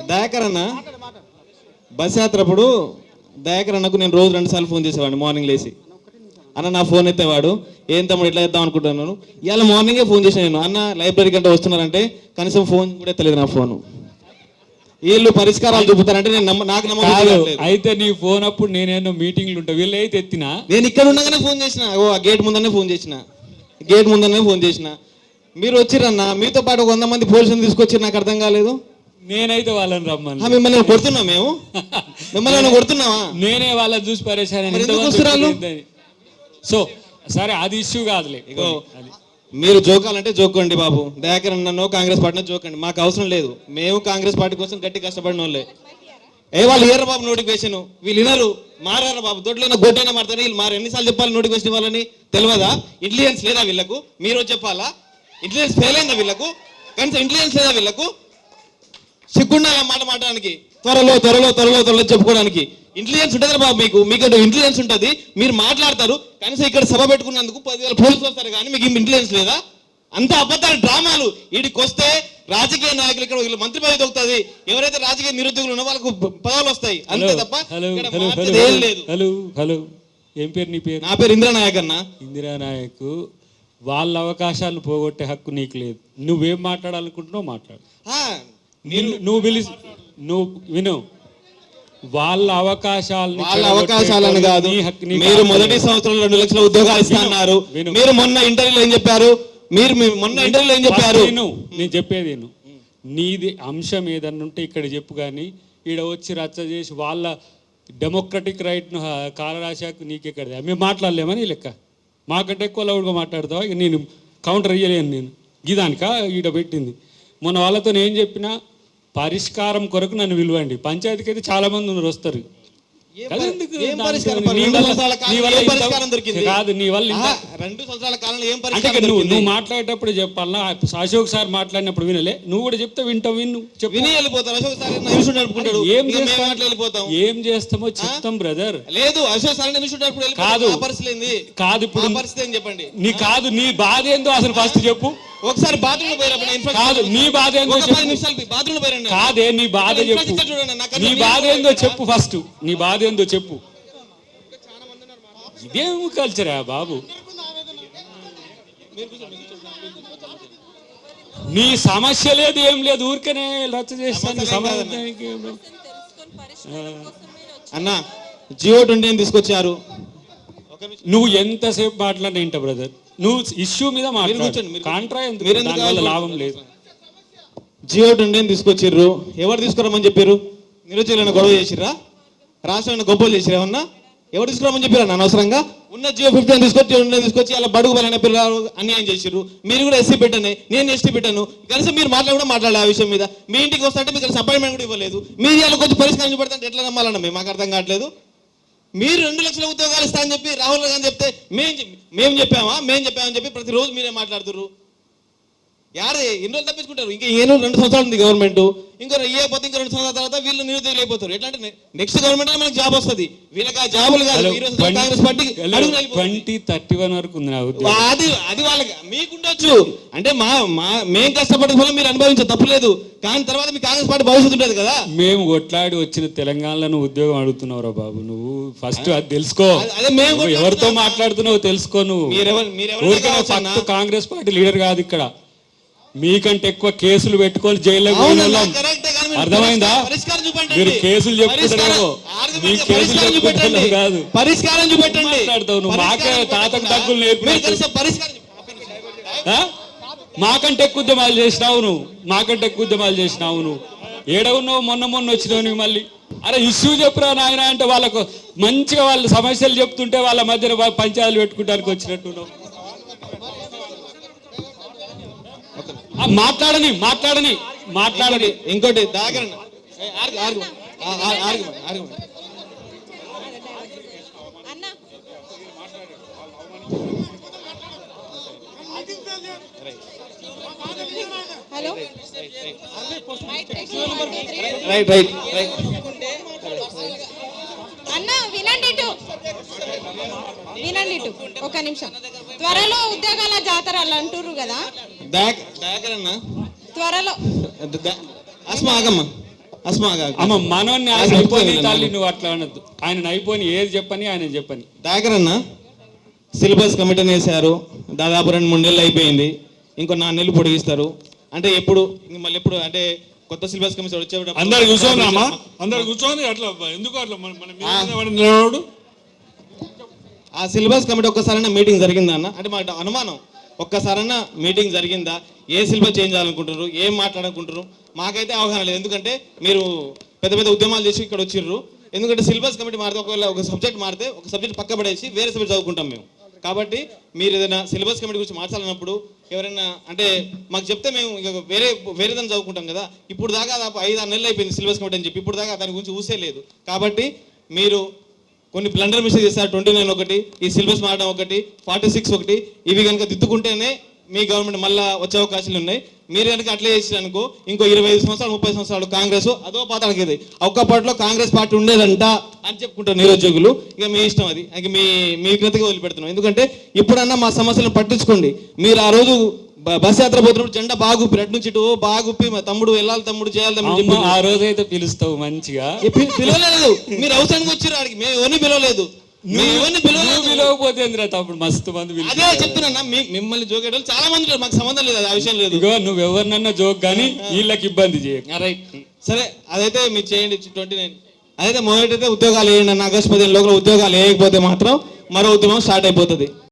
దయాకర్ అన్న బస్ యాత్రప్పుడు దయాకర్ అన్నకు నేను రోజు 2 సార్లు ఫోన్ చేసేవాడిని. మార్నింగ్ లేచి అన్న నా ఫోన్ ఎత్తేవాడు, ఏం తమ్ముడు ఇట్లా చేద్దాం అనుకుంటున్నాను. ఇవాళ మార్నింగే ఫోన్ చేశాను నేను, అన్న లైబ్రరీ కంటే వస్తున్నారంటే కనీసం ఫోన్ కూడా ఎత్తలేదు నా ఫోను. వీళ్ళు పరిష్కారాలు చూపుతారంటే నేను నాకు నమ్మకం. అయితే నీ ఫోన్ అప్పుడు నేనేదో మీటింగ్లు ఉంటా, వీళ్ళు అయితే ఎత్తినా నేను ఇక్కడ ఉండగానే ఫోన్ చేసిన, ఆ గేట్ ముందనే ఫోన్ చేసిన, మీరు వచ్చిరన్నా. మీతో పాటు 100 మంది పోలీసులు తీసుకొచ్చి నాకు అర్థం కాలేదు. నేనైతే వాళ్ళని రమ్మని మిమ్మల్ని కొడుతున్నాం మేము, మిమ్మల్ని కొడుతున్నావా? నేనే వాళ్ళని చూసి పరేషాన్. సో సరే అది ఇష్యూ కాదులే. మీరు జోకాలంటే జోకండి బాబు. దయాకర్ అన్నో కాంగ్రెస్ పార్టీని జోకండి, మాకు అవసరం లేదు. మేము కాంగ్రెస్ పార్టీ కోసం గట్టి కష్టపడిన వాళ్ళే. వాళ్ళు ఇయ్యరు బాబు నోటిఫికేషన్, వీళ్ళు వినరు, మారారు బాబు. దొడ్లైనా గొడ్డైనా మారుతారు వీళ్ళు. మారు ఎన్నిసార్లు చెప్పాలి నోటిఫికేషన్ ఇవ్వాలని? తెలియదా? ఇంటెలిజెన్స్ లేదా వీళ్ళకు? మీరు చెప్పాలా? ఇంటెలిజెన్స్ ఫెయిల్ అయిందా వీళ్ళకు? కనీసం ఇంటెలిజెన్స్ లేదా వీళ్ళకు? సిగ్గుండాలి మాట మాట్లాడడానికి, త్వరలో చెప్పుకోవడానికి. ఇంటెలిజెన్స్ ఉంటుంది బాబు, మీకు ఇంటెలిజెన్స్ ఉంటుంది, మీరు మాట్లాడతారు. కనీసం ఇక్కడ సభ పెట్టుకున్నందుకు 10,000 పోలీసులు వస్తారు, కానీ మీకు ఇంటెలిజెన్స్ లేదా? అంత అబద్ధాలు, డ్రామాలు. వీడికి వస్తే రాజకీయ నాయకులు ఇక్కడ వీళ్ళు మంత్రి పదవి దొరుకుతుంది, ఎవరైతే రాజకీయ నిరుద్యోగులు ఉన్నో వాళ్ళకు పదవులు వస్తాయి, అంతే తప్ప ఏం లేదు. హలో ఏం పేరు నీ పేరు? నా పేరు ఇందిరానాయక్ అన్న. ఇందిరానాయక్. వాళ్ళ అవకాశాలను పోగొట్టే హక్కు నీకు లేదు. నువ్వేం మాట్లాడాలనుకుంటున్నావు మాట్లాడు. నువ్వు విను. వాళ్ళ అవకాశాలను కాదు. మీరు మొదటి సంవత్సరంలో 2 లక్షల ఉద్యోగాలు ఇస్తున్నారు. మీరు మొన్న ఇంటర్వ్యూలో ఏం చెప్పారు? నేను చెప్పేది నీది అంశం ఏదన్నా ఉంటే ఇక్కడ చెప్పు, కానీ ఈడ వచ్చి రచ్చ చేసి వాళ్ళ డెమోక్రటిక్ రైట్ను కాలరాశాకు నీకెక్కడది. మేము మాట్లాడలేమని లెక్క. మాకంటే ఎక్కువ లౌడ్గా మాట్లాడతావా? ఇక నేను కౌంటర్ ఇయ్యలేను. నేను గిదానిక ఈడ పెట్టింది. మొన్న వాళ్ళతో ఏం చెప్పినా, పరిష్కారం కొరకు నన్ను పిలవండి. పంచాయతీకి అయితే చాలా మంది ఉన్నారు, వస్తారు. కాదు, నీ వల్ల నువ్వు మాట్లాడేటప్పుడు చెప్పాలన్నా. అశోక్ సార్ మాట్లాడినప్పుడు వినలే, నువ్వు కూడా చెప్తే వింటావు. ఏం చేస్తామో చెప్తాం బ్రదర్. లేదు అశోక్ సార్ కాదు ఇప్పుడు చెప్పండి. నీ బాధ ఏందో అసలు ఫస్ట్ చెప్పు. ఒకసారి బాత్రూమ్ పోయినప్పుడు కాదు, నీ బాధ ఏందో కాదే, నీ బాధ చెప్పు. నీ బాధ ఏందో చెప్పు ఫస్ట్. నీ బాధ ఏందో చెప్పు. ఇదేం కల్చరా బాబు? నీ సమస్య లేదు, ఏం లేదు, ఊరికనే రచ్చ చేస్తాను. సమాధానానికి అన్న జియో 20 తీసుకొచ్చారు. నువ్వు ఎంతసేపు మాట్లాడినా ఏంట బ్రదర్? నువ్వు ఇష్యూ మీద మాట్లాడు. కాంట్రా ఎందుకు? లాభం లేదు. జియో 20 తీసుకొచ్చిర్రు. ఎవరు తీసుకురామని చెప్పారు? నిరుద్యోగులను గొడవ చేసిర్రా? రాష్ట్రాన్ని గొప్పలు చేసిరా? ఏమన్నా ఎవరు తీసుకురామని చెప్పారా? అనవసరంగా ఉన్న జియో 15 తీసుకొచ్చి అలా బడుగు బలైన పిల్లలు అన్యాయం చేసిర్రు. మీరు కూడా ఎస్సీ పెట్టాను, నేను ఎస్టీ పెట్టాను. కనీసం మీరు కూడా మాట్లాడాలి ఆ విషయం మీద. మీ ఇంటికి వస్తుంటే మీకు అపాయింట్మెంట్ కూడా ఇవ్వలేదు. మీరు ఇలా కొంచెం పరిష్కారం చూపెడతాంటే ఎట్లా నమ్మాలన్నా మేము? మాకు అర్థం కావట్లేదు. మీరు 2 లక్షల ఉద్యోగాలు ఇస్తా అని చెప్పి రాహుల్ గాంధీ చెప్తే మేము చెప్పామని చెప్పి ప్రతిరోజు మీరే మాట్లాడుతున్నారు. ఎన్ని రోజులు తప్పించుకుంటారు? ఇంకా 2 సంవత్సరాలు ఉంది గవర్నమెంట్. ఇంకో పోతే ఇంకో 2 సంవత్సరాల తర్వాత వీళ్ళు నిరుద్యోగులు అయిపోతారు. ఎట్లా అంటే నెక్స్ట్ గవర్నమెంట్ మనకు జాబ్ వస్తుంది, వీళ్ళకి ఆ జాబులు కాదు. కాంగ్రెస్ పార్టీకి 2031 వరకు ఉంది. అది వాళ్ళకి మీకుండొచ్చు. అంటే మేము కష్టపడిన వల్ల మీరు అనుభవించే తప్పులేదు, కానీ తర్వాత మీ కాంగ్రెస్ పార్టీ భవిష్యత్తు ఉంటుంది కదా. మేము కొట్లాడి వచ్చిన తెలంగాణలో ఉద్యోగం అడుగుతున్నావురా బాబు. నువ్వు ఫస్ట్ అది తెలుసుకో. అదే మేము ఎవరితో మాట్లాడుతున్నావు తెలుసుకో. నువ్వు కాంగ్రెస్ పార్టీ లీడర్ కాదు ఇక్కడ. మీకంటే ఎక్కువ కేసులు పెట్టుకొని జైల్లో అర్థమైందా? మీరు కేసులు చెప్పుకుంటారేమో, మీ కేసులు చెప్పుకుంటారు కాదు. పరిష్కారం చూపెట్టండి. మాట్లాడతావు నువ్వు. మాకే తాతకు తగ్గులు నేర్పించావు. మాకంటే ఎక్కువ ఉద్యమాలు చేసినావు నువ్వు. నువ్వు ఏడవున్నావు? మొన్న వచ్చినావు నువ్వు మళ్ళీ. అరే ఇష్యూ చెప్పురా నాయన అంటే వాళ్ళకు మంచిగా వాళ్ళ సమస్యలు చెప్తుంటే వాళ్ళ మధ్యన పంచాయతీలు పెట్టుకుంటానికి వచ్చినట్టున్నావు. మాట్లాడని ఇంకోటి దాగర రైట్ అన్న వినండి ఒక నిమిషం. త్వరలో ఉద్యోగాల జాతర అంటుర్రు కదా. దాగరన్న త్వరలో ఆగమ్మ అస్మాగా అమ్మ మనోన్ని ఆయన అయిపోయి తల్లి నువ్వు అట్లా అనొద్దు. ఆయన అయిపోయి ఏది చెప్పని ఆయన చెప్పని. దయాకర్ అన్న సిలబస్ కమిటీని వేశారు, దాదాపు 2-3 నెలలు అయిపోయింది, ఇంకో 4 నెలలు పొడిగిస్తారు. అంటే ఎప్పుడు మళ్ళీ ఎప్పుడు అంటే కొత్త సిలబస్ కమిటీ వచ్చేటప్పుడు అందరు కూర్చోనమ్మా, అందరు కూర్చొని అట్లా ఎందుకు అట్లా మన నిలబడు. ఆ సిలబస్ కమిటీ ఒక్కసారైనా మీటింగ్ జరిగిందా అన్న? అంటే మాకు అనుమానం, ఒక్కసారైనా మీటింగ్ జరిగిందా? ఏ సిలబస్ చేంజ్ చేయాలనుకుంటున్నారు, ఏం మాట్లాడాలనుకుంటున్నారు? మాకైతే అవగాహన లేదు. ఎందుకంటే మీరు పెద్ద పెద్ద ఉద్యమాలు చేసి ఇక్కడ వచ్చిర్రు. ఎందుకంటే సిలబస్ కమిటీ మారితే ఒకవేళ ఒక సబ్జెక్ట్ మారితే ఒక సబ్జెక్ట్ పక్క పడేసి వేరే సబ్జెక్ట్ చదువుకుంటాం మేము. కాబట్టి మీరు ఏదైనా సిలబస్ కమిటీ గురించి మార్చాలన్నప్పుడు ఎవరైనా అంటే మాకు చెప్తే మేము ఇక వేరేదాన్ని చదువుకుంటాం కదా. ఇప్పుడు దాకా 5-6 నెలలు అయిపోయింది సిలబస్ కమిటీ అని చెప్పి, ఇప్పుడు దాకా దాని గురించి ఊసే లేదు. కాబట్టి మీరు కొన్ని బ్లండర్ మిస్టేక్ చేస్తారు. 29 ఒకటి, ఈ సిలబస్ మారడం ఒకటి, 46 ఒకటి, ఇవి కనుక దిద్దుకుంటేనే మీ గవర్నమెంట్ మళ్ళీ వచ్చే అవకాశాలు ఉన్నాయి. మీరు కనుక అట్లే చేసిరనుకో ఇంకో 25 సంవత్సరాలు 30 సంవత్సరాలు కాంగ్రెస్ అదో పాతాళకి ఒక్కపాటిలో కాంగ్రెస్ పార్టీ ఉండేదంట అని చెప్పుకుంటారు నిరుద్యోగులు. ఇక మీ ఇష్టం, అది ఇక మీ కృతిగా వదిలిపెడుతున్నాం. ఎందుకంటే ఇప్పుడన్నా మా సమస్యలను పట్టించుకోండి. మీరు ఆ రోజు బస్ యాత్ర పోతున్నప్పుడు జెండా బాగుప్పి అటు నుంచి ఇటు బాగుప్పి తమ్ముడు వెళ్ళాలి, తమ్ముడు చేయాలి, తమ్ముడు ఆ రోజైతే పిలుస్తావు మంచిగా. పిలవలేదు, మీరు అవసరానికి వచ్చారు ఆడికి, మేము ఎవరిని పిలవలేదు. పిలవకపోతే తప్పుడు మస్తు మంది. అదే చెప్తున్నా, మిమ్మల్ని జోకేటోళ్ళు చాలా మంది ఉన్నారు, మాకు సంబంధం లేదు, ఆ విషయం లేదు. ఇగో నువ్వు ఎవరినన్నా జోక్ కానీ వీళ్ళకి ఇబ్బంది చేయ. రైట్, సరే అదైతే మీరు చేయండి. 29 అదైతే మొదటైతే ఉద్యోగాలు వేయండి అన్న. ఆగస్టు 15 లోపల ఉద్యోగాలు వేయకపోతే మాత్రం మరో ఉద్యమం స్టార్ట్ అయిపోతుంది.